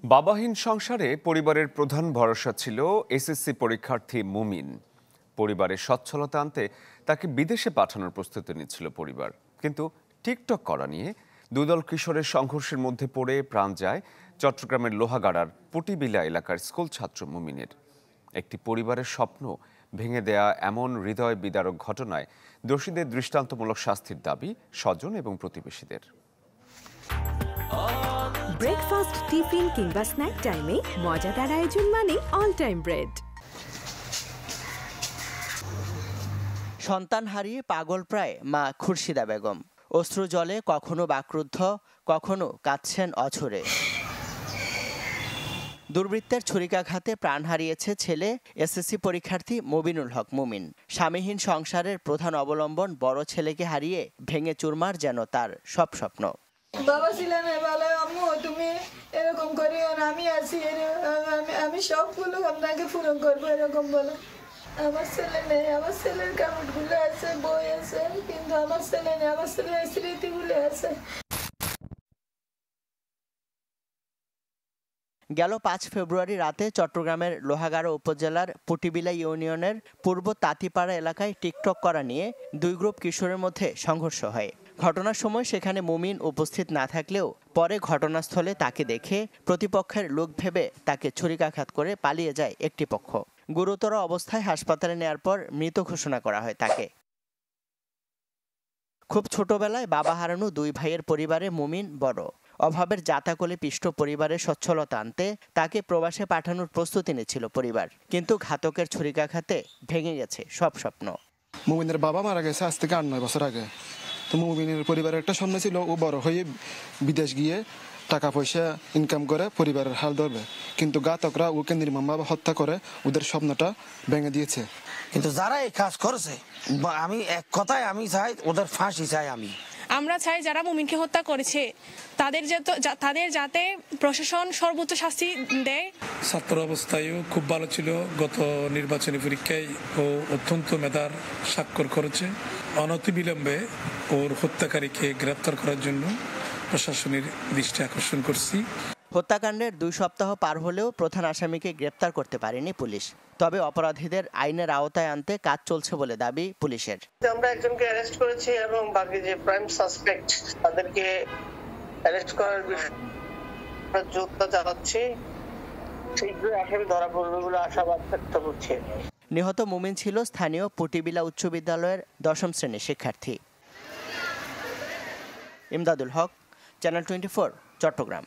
বাবাহীন সংসারে পরিবারের প্রধান ভরসা ছিল এসএসসি পরীক্ষার্থী মুমিন। পরিবারের সচ্ছলতা আনতে তাকে বিদেশে পাঠানোর প্রস্তুতি নিচ্ছিল পরিবার, কিন্তু টিকটক করা নিয়ে দুদল কিশোরের সংঘর্ষের মধ্যে পড়ে প্রাণ যায় চট্টগ্রামের লোহাগাড়ার পুটিবিলা এলাকার স্কুল ছাত্র মুমিনের। একটি পরিবারের স্বপ্ন ভেঙে দেয়া এমন হৃদয় বিদারক ঘটনায় দোষীদের দৃষ্টান্তমূলক শাস্তির দাবি স্বজন এবং প্রতিবেশীদের। ব্রেকফাস্ট, টিফিন কিংবা স্ন্যাক টাইমে মজাদার আয়োজন মানে অল টাইম ব্রেড। সন্তান হারিয়ে পাগল প্রায় মা খুরশিদা বেগম। অশ্রু জলে কখনো বাকরুদ্ধ, কখনো কাঁদছেন অঝরে। দুর্বৃত্তের ছুরিকাঘাতে প্রাণ হারিয়েছে ছেলে এসএসসি পরীক্ষার্থী মুবিনুল হক মুমিন। স্বামীহীন সংসারের প্রধান অবলম্বন বড় ছেলেকে হারিয়ে ভেঙে চুরমার যেন তার সব স্বপ্ন। বাবা ছিলেন বলে, আম্মু তুমি এরকম করিও না, আমি আছি, আমি সবগুলো আপনাকে পূরণ করবো, এরকম বলে। আমার ছেলে নেই, আমার ছেলের কাপড়গুলো আছে, বই আছে, কিন্তু আমার ছেলে নেই, আমার ছেলের স্মৃতিগুলো আছে। গেল 5 ফেব্রুয়ারি রাতে চট্টগ্রামের লোহাগাড়া উপজেলার পুটিবিলা ইউনিয়নের পূর্ব তাঁতিপাড়া এলাকায় টিকটক করা নিয়ে দুই গ্রুপ কিশোরের মধ্যে সংঘর্ষ হয়। ঘটনার সময় সেখানে মুমিন উপস্থিত না থাকলেও পরে ঘটনাস্থলে তাকে দেখে প্রতিপক্ষের লোক ভেবে তাকে ছুরিকাঘাত করে পালিয়ে যায় একটি পক্ষ। গুরুতর অবস্থায় হাসপাতালে নেয়ার পর মৃত ঘোষণা করা হয় তাকে। খুব ছোটবেলায় বাবা হারানো দুই ভাইয়ের পরিবারে মুমিন বড়। অভাবের জাতাকলে পিষ্ট পরিবারের সচ্ছলতা আনতে তাকে প্রবাসে পাঠানোর প্রস্তুতি নিচ্ছিল পরিবার, কিন্তু ঘাতকের ছুরিকাঘাতে ভেঙে গেছে সব স্বপ্ন। মুমিনের বাবা মারা গেছে আজ থেকে 8-9 বছর আগে। তো মুমিনের পরিবারের একটা স্বপ্ন ছিল ও বড় হয়ে বিদেশ গিয়ে টাকা পয়সা ইনকাম করে পরিবারের হাল ধরবে, কিন্তু ঘাতকরা ওকে নির্মমভাবে হত্যা করে ওদের স্বপ্নটা ভেঙে দিয়েছে। কিন্তু যারা এই কাজ করেছে, আমি এক কথায় আমি চাই ওদের ফাঁসি চাই। আমরা চাই যারা মুমিনকে হত্যা করেছে তাদের যাতে প্রশাসন সর্বোচ্চ শাস্তি দেয়। ছাত্র অবস্থায়ও খুব ভালো ছিল, গত নির্বাচনী পরীক্ষায় ও অত্যন্ত মেধার স্বাক্ষর করেছে। অনতিবিলম্বে ওর হত্যাকারীকে গ্রেপ্তার করার জন্য প্রশাসনের দৃষ্টি আকর্ষণ করছি। হত্যাকাণ্ডের 2 সপ্তাহ পার হলেও প্রধান আসামিকে গ্রেপ্তার করতে পারেনি পুলিশ। তবে অপরাধীদের আইনের আওতায় আনতে কাজ চলছে বলে দাবি পুলিশের। আমরা একজনকে অ্যারেস্ট করেছি এবং বাকি যে প্রাইম সাসপেক্ট তাদেরকে অ্যারেস্ট করার বিষয়ে যোদ্ধা চালাচ্ছি। শীঘ্রই আসামি ধরা পড়বে বলে আশাবাদ ব্যক্ত করছি। নিহত মুমিন ছিল স্থানীয় পুটিবিলা উচ্চ বিদ্যালয়ের 10ম শ্রেণীর শিক্ষার্থী। ইমদাদুল হক, চ্যানেল 24, চট্টগ্রাম।